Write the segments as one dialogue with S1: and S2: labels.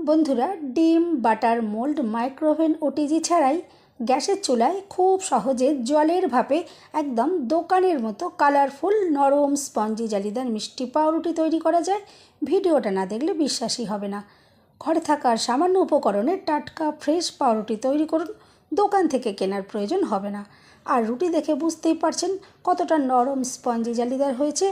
S1: বন্ধুরা, ডিম, butter, mould, micro oven, OTG ছাড়াই গ্যাসের চুলায় খুব সহজে জলের ভাপে একদম দোকানের মতো কালারফুল নরম স্পঞ্জি জালিদার মিষ্টি পাউরুটি তৈরি করা যায়। ভিডিওটা না দেখলে বিশ্বাসই হবে না। ঘরে থাকার সামান্য উপকরণে টাটকা ফ্রেশ পাউরুটি তৈরি করুন, দোকান থেকে কেনার প্রয়োজন হবে না। আর রুটি দেখে বুঝতেই পারছেন কতটা নরম স্পঞ্জি জালিদার হয়েছে।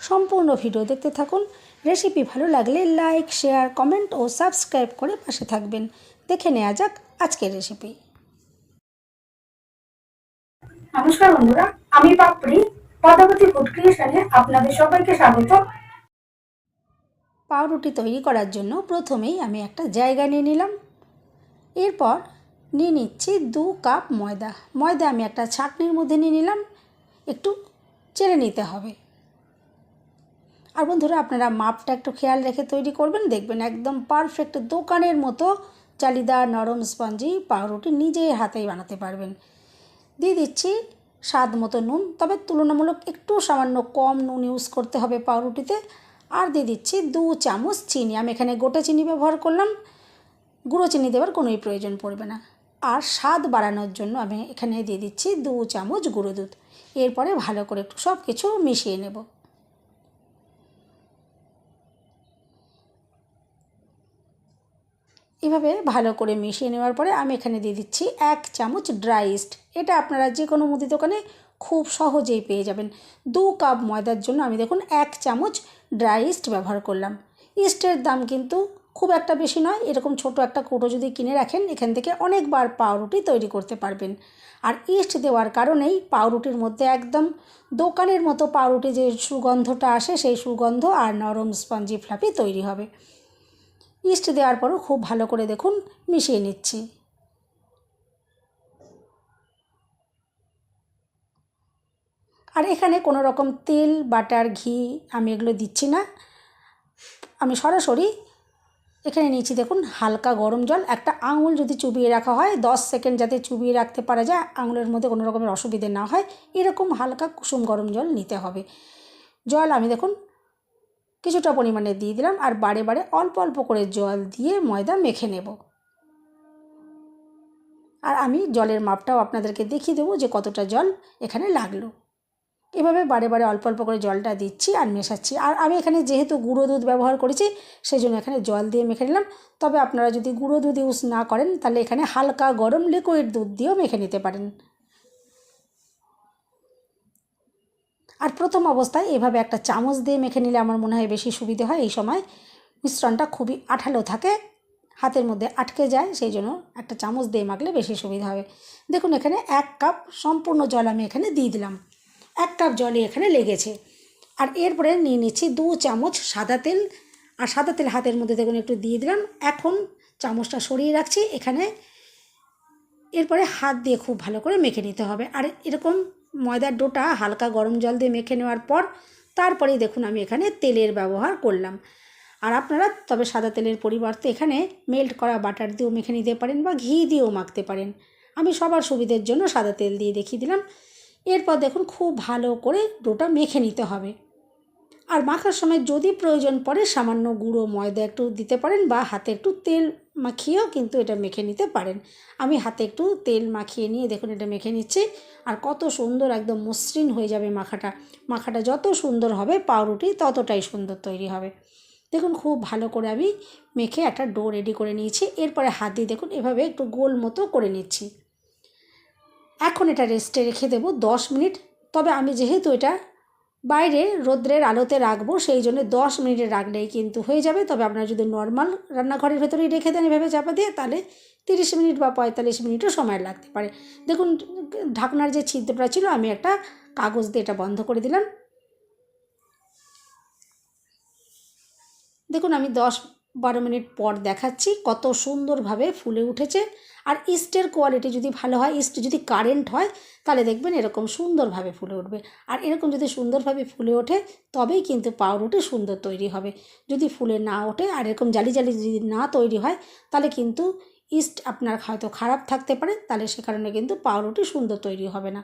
S1: সম্পূর্ণ ভিডিও দেখতে থাকুন। রেসিপি ভালো লাগলে লাইক, শেয়ার, কমেন্ট ও সাবস্ক্রাইব করে পাশে থাকবেন। দেখে নেওয়া যাক আজকের রেসিপি।
S2: নমস্কার বন্ধুরা, আমি পাপড়ি পদ্মাবতী ফুড ক্রিয়েশনে আপনাদের সবাইকে স্বাগত।
S1: পাউরুটি তৈরি করার জন্য প্রথমেই আমি একটা জায়গা নিয়ে নিলাম। এরপর নিয়ে নিচ্ছি 2 কাপ ময়দা আমি একটা ছাঁকনির মধ্যে নিয়ে নিলাম। একটু চেলে নিতে হবে। আর বন্ধুরা, আপনারা মাপটা একটু খেয়াল রেখে তৈরি করবেন, দেখবেন একদম পারফেক্ট দোকানের মতো জালিদার নরম স্পঞ্জি পাউরুটি নিজের হাতেই বানাতে পারবেন। দিয়ে দিচ্ছি স্বাদ মতো নুন, তবে তুলনামূলক একটু সামান্য কম নুন ইউজ করতে হবে পাউরুটিতে। আর দিয়ে দিচ্ছি 2 চামচ চিনি। আমি এখানে গোটা চিনি ব্যবহার করলাম, গুঁড়ো চিনি দেওয়ার কোনোই প্রয়োজন পড়বে না। আর স্বাদ বাড়ানোর জন্য আমি এখানে দিয়ে দিচ্ছি 2 চামচ গুঁড়ো দুধ। এরপরে ভালো করে একটু সব কিছু মিশিয়ে নেব। এভাবে ভালো করে মিশিয়ে নেওয়ার পরে আমি এখানে দিয়ে দিচ্ছি 1 চামচ ড্রাই ইস্ট। এটা আপনারা যে কোনো মুদি দোকানে খুব সহজেই পেয়ে যাবেন। 2 কাপ ময়দার জন্য আমি দেখুন 1 চামচ ড্রাই ইস্ট ব্যবহার করলাম। ইস্টের দাম কিন্তু খুব একটা বেশি নয়। এরকম ছোট একটা কৌটো যদি কিনে রাখেন, এখান থেকে অনেকবার পাউরুটি তৈরি করতে পারবেন। আর ইস্ট দেওয়ার কারণেই পাউরুটির মধ্যে একদম দোকানের মতো পাউরুটি যে সুগন্ধটা আসে, সেই সুগন্ধ আর নরম স্পঞ্জি ফ্লাফি তৈরি হবে। ইস্ট দেওয়ার পরও খুব ভালো করে দেখুন মিশিয়ে নিচ্ছি। আর এখানে কোনো রকম তেল, বাটার, ঘি আমি এগুলো দিচ্ছি না। আমি সরাসরি এখানে নিচ্ছি দেখুন হালকা গরম জল। একটা আঙুল যদি চুবিয়ে রাখা হয়, 10 সেকেন্ড যাতে চুবিয়ে রাখতে পারা যায়, আঙুলের মধ্যে কোনো রকমের অসুবিধে না হয়, এরকম হালকা কুসুম গরম জল নিতে হবে। জল আমি দেখুন কিছুটা পরিমাণে দিয়ে দিলাম, আর বারে বারে অল্প অল্প করে জল দিয়ে ময়দা মেখে নেব। আর আমি জলের মাপটাও আপনাদেরকে দেখিয়ে দেবো যে কতটা জল এখানে লাগলো। এভাবে বারে বারে অল্প অল্প করে জলটা দিচ্ছি আর মেশাচ্ছি। আর আমি এখানে যেহেতু গুঁড়ো দুধ ব্যবহার করেছি, সেই জন্য এখানে জল দিয়ে মেখে নিলাম। তবে আপনারা যদি গুঁড়ো দুধ ইউজ না করেন, তাহলে এখানে হালকা গরম লিকুইড দুধ দিয়েও মেখে নিতে পারেন। আর প্রথম অবস্থায় এভাবে একটা চামচ দিয়ে মেখে নিলে আমার মনে হয় বেশি সুবিধে হয়। এই সময় মিশ্রণটা খুবই আঠালো থাকে, হাতের মধ্যে আটকে যায়, সেই জন্য একটা চামচ দিয়ে মাখলে বেশি সুবিধা হবে। দেখুন এখানে 1 কাপ সম্পূর্ণ জল আমি এখানে দিয়ে দিলাম। 1 কাপ জলই এখানে লেগেছে। আর এরপরে নিয়ে নিচ্ছি 2 চামচ সাদা তেল। আর সাদা তেল হাতের মধ্যে দেখুন একটু দিয়ে দিলাম। এখন চামচটা সরিয়ে রাখছি এখানে। এরপরে হাত দিয়ে খুব ভালো করে মেখে নিতে হবে। আর এরকম ময়দার ডোটা হালকা গরম জল দিয়ে মেখে নেওয়ার পর তারপরেই দেখুন আমি এখানে তেলের ব্যবহার করলাম। আর আপনারা তবে সাদা তেলের পরিবর্তে এখানে মেল্ট করা বাটার দিয়েও মেখে নিতে পারেন বা ঘি দিয়েও মাখতে পারেন। আমি সবার সুবিধের জন্য সাদা তেল দিয়ে দেখিয়ে দিলাম। এরপর দেখুন খুব ভালো করে ডোটা মেখে নিতে হবে। আর মাখার সময় যদি প্রয়োজন পড়ে সামান্য গুঁড়ো ময়দা একটু দিতে পারেন, বা হাতে একটু তেল মাখিয়েও কিন্তু এটা মেখে নিতে পারেন। আমি হাতে একটু তেল মাখিয়ে নিয়ে দেখুন এটা মেখে নিচ্ছি। আর কত সুন্দর একদম মসৃণ হয়ে যাবে মাখাটা যত সুন্দর হবে পাউরুটি ততটাই সুন্দর তৈরি হবে। দেখুন খুব ভালো করে আমি মেখে একটা ডো রেডি করে নিয়েছি। এরপরে হাত দিয়ে দেখুন এভাবে একটু গোল মতো করে নিচ্ছি। এখন এটা রেস্টে রেখে দেবো 10 মিনিট। তবে আমি যেহেতু এটা বাইরে রোদ্রের আলোতে রাখবো, সেই জন্য 10 মিনিটে রাখলেই কিন্তু হয়ে যাবে। তবে আপনারা যদি নর্মাল রান্নাঘরের ভেতরেই রেখে দেন এভাবে চাপা দিয়ে, তাহলে 30 মিনিট বা 45 মিনিটও সময় লাগতে পারে। দেখুন ঢাকনার যে ছিদ্রটা ছিল, আমি একটা কাগজ দিয়ে এটা বন্ধ করে দিলাম। দেখুন আমি 10-12 মিনিট পর দেখাচ্ছি কত সুন্দরভাবে ফুলে উঠেছে। আর ইস্টের কোয়ালিটি যদি ভালো হয়, ইস্ট যদি কারেন্ট হয়, তাহলে দেখবেন এরকম সুন্দরভাবে ফুলে উঠবে। আর এরকম যদি সুন্দরভাবে ফুলে ওঠে তবেই কিন্তু পাউরুটি সুন্দর তৈরি হবে। যদি ফুলে না ওঠে আর এরকম জালি জালি যদি না তৈরি হয়, তাহলে কিন্তু ইস্ট আপনার হয়তো খারাপ থাকতে পারে, তাহলে সে কারণে কিন্তু পাউরুটি সুন্দর তৈরি হবে না।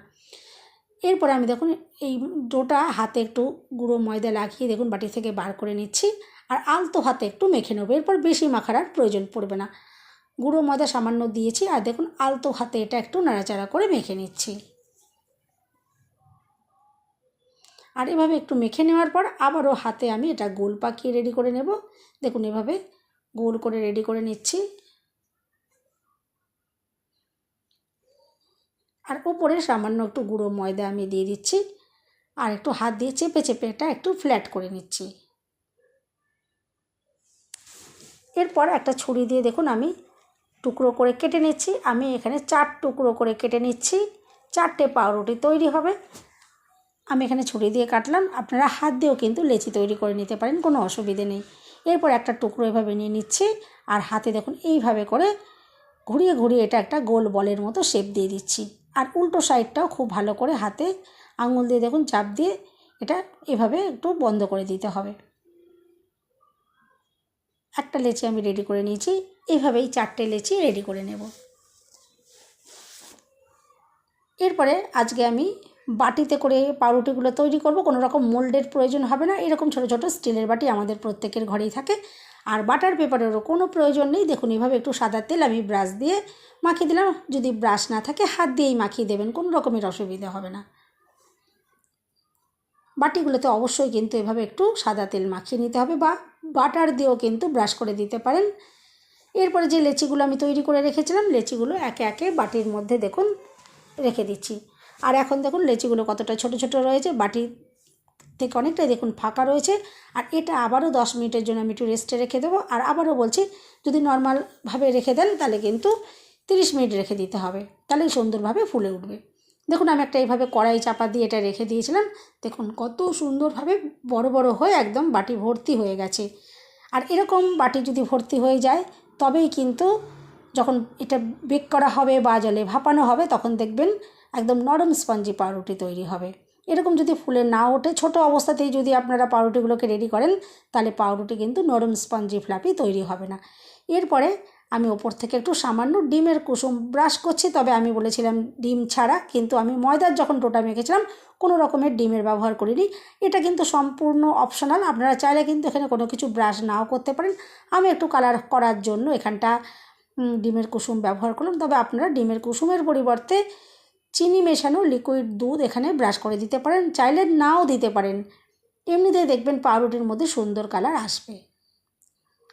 S1: এরপরে আমি দেখুন এই ডোটা হাতে একটু গুঁড়ো ময়দা লাগিয়ে দেখুন বাটি থেকে বার করে নিচ্ছি। আর আলতো হাতে একটু মেখে নেবো। এরপর বেশি মাখার আর প্রয়োজন পড়বে না। গুঁড়ো ময়দা সামান্য দিয়েছি, আর দেখুন আলতো হাতে এটা একটু নাড়াচাড়া করে মেখে নিচ্ছি। আর এভাবে একটু মেখে নেওয়ার পর আবারও হাতে আমি এটা গোল পাকিয়ে রেডি করে নেব। দেখুন এভাবে গোল করে রেডি করে নিচ্ছি। আর উপরে সামান্য একটু গুঁড়ো ময়দা আমি দিয়ে দিচ্ছি, আর একটু হাত দিয়ে চেপে চেপে এটা একটু ফ্ল্যাট করে নিচ্ছি। এরপর একটা ছুরি দিয়ে দেখুন আমি টুকরো করে কেটে নিচ্ছি। আমি এখানে 4 টুকরো করে কেটে নিচ্ছি। 4টে পাউরুটি তৈরি হবে। আমি এখানে ছুরি দিয়ে কাটলাম, আপনারা হাত দিয়েও কিন্তু লেচি তৈরি করে নিতে পারেন, কোনো অসুবিধে নেই। এরপর একটা টুকরো এভাবে নিয়ে নিচ্ছি, আর হাতে দেখুন এইভাবে করে ঘুরিয়ে ঘুরিয়ে এটা একটা গোল বলের মতো শেপ দিয়ে দিচ্ছি। আর উল্টো সাইডটাও খুব ভালো করে হাতে আঙুল দিয়ে দেখুন চাপ দিয়ে এটা এভাবে একটু বন্ধ করে দিতে হবে। একটা লেচি আমি রেডি করে নিয়েছি। এইভাবেই 4টে লেচি রেডি করে নেব। এরপরে আজকে আমি বাটিতে করে পাউরুটিগুলো তৈরি করব। কোনো রকম মোল্ডের প্রয়োজন হবে না। এরকম ছোট ছোট স্টিলের বাটি আমাদের প্রত্যেকের ঘরেই থাকে। আর বাটার পেপারেরও কোনো প্রয়োজন নেই। দেখুন এভাবে একটু সাদা তেল আমি ব্রাশ দিয়ে মাখিয়ে দিলাম। যদি ব্রাশ না থাকে হাত দিয়েই মাখিয়ে দেবেন, কোনো রকমের অসুবিধা হবে না। বাটিগুলোতে অবশ্যই কিন্তু এভাবে একটু সাদা তেল মাখিয়ে নিতে হবে, বা বাটার দিয়েও কিন্তু ব্রাশ করে দিতে পারেন। এরপরে যে লেচিগুলো আমি তৈরি করে রেখেছিলাম, লেচিগুলো একে একে বাটির মধ্যে দেখুন রেখে দিচ্ছি। আর এখন দেখুন লেচিগুলো কতটা ছোট ছোট রয়েছে, বাটি থেকে অনেকটাই দেখুন ফাঁকা রয়েছে। আর এটা আবারও 10 মিনিটের জন্য আমি একটু রেস্টে রেখে দেবো। আর আবারও বলছি, যদি নর্মালভাবে রেখে দেন তাহলে কিন্তু 30 মিনিট রেখে দিতে হবে, তাহলেই সুন্দরভাবে ফুলে উঠবে। দেখুন আমি একটা এইভাবে কড়াই চাপা দিয়ে এটা রেখে দিয়েছিলাম। দেখুন কত সুন্দরভাবে বড় বড় হয়ে একদম বাটি ভর্তি হয়ে গেছে। আর এরকম বাটি যদি ভর্তি হয়ে যায় তবেই কিন্তু যখন এটা বেক করা হবে বা জলে ভাপানো হবে তখন দেখবেন একদম নরম স্পঞ্জি পাউরুটি তৈরি হবে। এরকম যদি ফুলে না ওঠে, ছোট অবস্থাতেই যদি আপনারা পাউরুটিগুলোকে রেডি করেন, তাহলে পাউরুটি কিন্তু নরম স্পঞ্জি ফ্লাফি তৈরি হবে না। এরপরে আমি ওপর থেকে একটু সামান্য ডিমের কুসুম ব্রাশ করছি। তবে আমি বলেছিলাম ডিম ছাড়া, কিন্তু আমি ময়দার যখন ডোটা মেখেছিলাম কোনো রকমের ডিমের ব্যবহার করিনি। এটা কিন্তু সম্পূর্ণ অপশনাল, আপনারা চাইলে কিন্তু এখানে কোনো কিছু ব্রাশ নাও করতে পারেন। আমি একটু কালার করার জন্য এখানটা ডিমের কুসুম ব্যবহার করলাম। তবে আপনারা ডিমের কুসুমের পরিবর্তে চিনি মেশানো লিকুইড দুধ এখানে ব্রাশ করে দিতে পারেন, চাইলে নাও দিতে পারেন। এমনিতেই দেখবেন পাউরুটির মধ্যে সুন্দর কালার আসবে।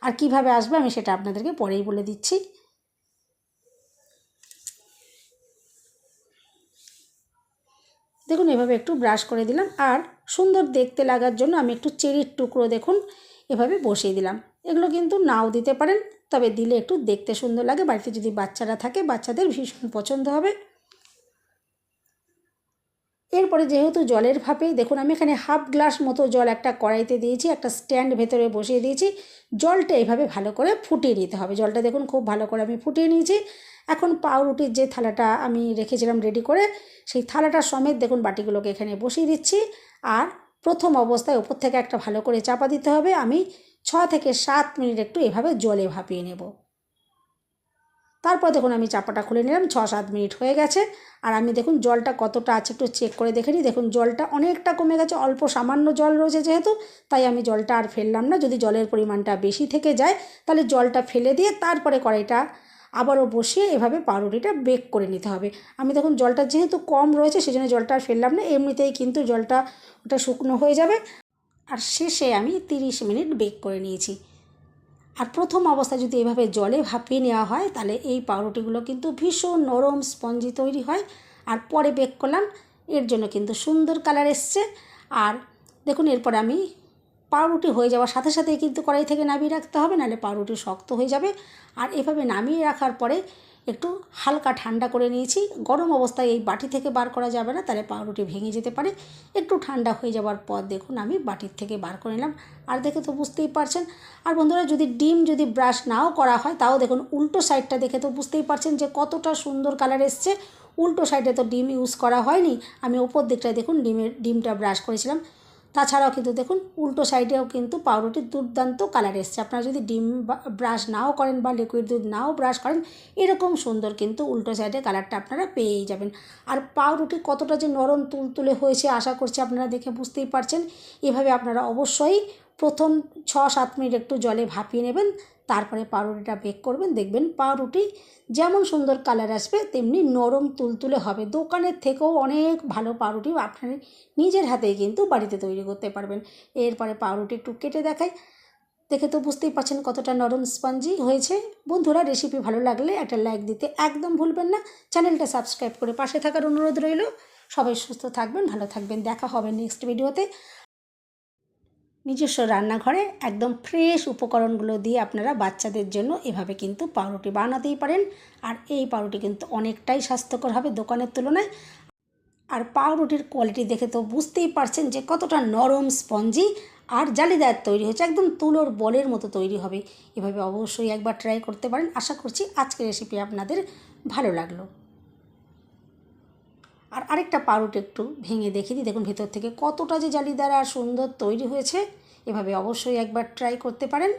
S1: আর কিভাবে আসবে আমি সেটা আপনাদেরকে পরেই বলে দিচ্ছি। দেখুন এভাবে একটু ব্রাশ করে দিলাম, আর সুন্দর দেখতে লাগার জন্য আমি একটু চেরির টুকরো দেখুন এভাবে বসিয়ে দিলাম। এগুলো কিন্তু নাও দিতে পারেন, তবে দিলে একটু দেখতে সুন্দর লাগে। বাড়িতে যদি বাচ্চারা থাকে বাচ্চাদের ভীষণ পছন্দ হবে। এরপরে যেহেতু জলের ভাপে, দেখুন আমি এখানে হাফ গ্লাস মতো জল একটা কড়াইতে দিয়েছি, একটা স্ট্যান্ড ভেতরে বসিয়ে দিয়েছি। জলটা এইভাবে ভালো করে ফুটিয়ে নিতে হবে। জলটা দেখুন খুব ভালো করে আমি ফুটিয়ে নিয়েছি। এখন পাউরুটির যে থালাটা আমি রেখেছিলাম রেডি করে, সেই থালাটার সমেত দেখুন বাটিগুলোকে এখানে বসিয়ে দিচ্ছি। আর প্রথম অবস্থায় ওপর থেকে একটা ভালো করে চাপা দিতে হবে। আমি 6 থেকে 7 মিনিট একটু এভাবে জলে ভাপিয়ে নেব। তারপর দেখুন আমি চাপাটা খুলে নিলাম। 6-7 মিনিট হয়ে গেছে। আর আমি দেখুন জলটা কতটা আছে একটু চেক করে দেখে নিই। দেখুন জলটা অনেকটা কমে গেছে, অল্প সামান্য জল রয়েছে যেহেতু, তাই আমি জলটা আর ফেললাম না। যদি জলের পরিমাণটা বেশি থেকে যায় তাহলে জলটা ফেলে দিয়ে তারপরে কড়াইটা আবারও বসিয়ে এভাবে পাউরুটিটা বেক করে নিতে হবে। আমি দেখুন জলটা যেহেতু কম রয়েছে সেজন্য জলটা আর ফেললাম না, এমনিতেই কিন্তু জলটা ওটা শুকনো হয়ে যাবে। আর শেষে আমি 30 মিনিট বেক করে নিয়েছি। আর প্রথম অবস্থায় যদি এভাবে জলে ভাপিয়ে নেওয়া হয় তাহলে এই পাউরুটিগুলো কিন্তু ভীষণ নরম স্পঞ্জি তৈরি হয়। আর পরে বেক করলাম, এর জন্য কিন্তু সুন্দর কালার এসছে। আর দেখুন এরপর আমি পাউরুটি হয়ে যাওয়ার সাথে সাথেই কিন্তু কড়াই থেকে নামিয়ে রাখতে হবে, নাহলে পাউরুটি শক্ত হয়ে যাবে। আর এভাবে নামিয়ে রাখার পরে একটু হালকা ঠান্ডা করে নিয়েছি। গরম অবস্থায় এই বাটি থেকে বার করা যাবে না, তাহলে পাউরুটি ভেঙে যেতে পারে। একটু ঠান্ডা হয়ে যাওয়ার পর দেখুন আমি বাটির থেকে বার করে নিলাম। আর দেখে তো বুঝতেই পারছেন। আর বন্ধুরা যদি ডিম ব্রাশ নাও করা হয় তাও দেখুন উল্টো সাইডটা দেখে তো বুঝতেই পারছেন যে কতটা সুন্দর কালার এসছে। উল্টো সাইডে তো ডিম ইউজ করা হয়নি, আমি ওপর দিকটায় দেখুন ডিমটা ব্রাশ করেছিলাম। তাছাড়াও কিন্তু দেখুন উল্টো সাইডেও কিন্তু পাউরুটির দুর্দান্ত কালার এসছে। আপনারা যদি ডিম ব্রাশ নাও করেন বা লিকুইড দুধ নাও ব্রাশ করেন, এরকম সুন্দর কিন্তু উল্টো সাইডে কালারটা আপনারা পেয়েই যাবেন। আর পাউরুটি কতটা যে নরম তুলতুলে হয়েছে আশা করছি আপনারা দেখে বুঝতেই পারছেন। এভাবে আপনারা অবশ্যই প্রথম 6-7 মিনিট একটু জলে ভাপিয়ে নেবেন, তারপরে পাউরুটিটা বেক করবেন। দেখবেন পাউরুটি যেমন সুন্দর কালার আসবে তেমনি নরম তুলতুলে হবে। দোকানের থেকেও অনেক ভালো পাউরুটি আপনি নিজের হাতেই কিন্তু বাড়িতে তৈরি করতে পারবেন। এরপরে পাউরুটি একটু কেটে দেখাই, দেখে তো বুঝতেই পারছেন কতটা নরম স্পঞ্জি হয়েছে। বন্ধুরা, রেসিপি ভালো লাগলে একটা লাইক দিতে একদম ভুলবেন না। চ্যানেলটা সাবস্ক্রাইব করে পাশে থাকার অনুরোধ রইল। সবাই সুস্থ থাকবেন, ভালো থাকবেন। দেখা হবে নেক্সট ভিডিওতে। নিজস্ব রান্নাঘরে একদম ফ্রেশ উপকরণগুলো দিয়ে আপনারা বাচ্চাদের জন্য এভাবে কিন্তু পাউরুটি বানাতেই পারেন। আর এই পাউরুটি কিন্তু অনেকটাই স্বাস্থ্যকর হবে দোকানের তুলনায়। আর পাউরুটির কোয়ালিটি দেখে তো বুঝতেই পারছেন যে কতটা নরম স্পঞ্জি আর জালিদার তৈরি হচ্ছে, একদম তুলোর বলের মতো তৈরি হবে। এভাবে অবশ্যই একবার ট্রাই করতে পারেন। আশা করছি আজকের রেসিপি আপনাদের ভালো লাগলো। আর আরেকটা পাউরুটি একটু ভেঙে দেখিয়ে দিই, দেখুন ভেতর থেকে কতটা যে জালিদার আর সুন্দর তৈরি হয়েছে। এভাবে অবশ্যই একবার ট্রাই করতে পারেন।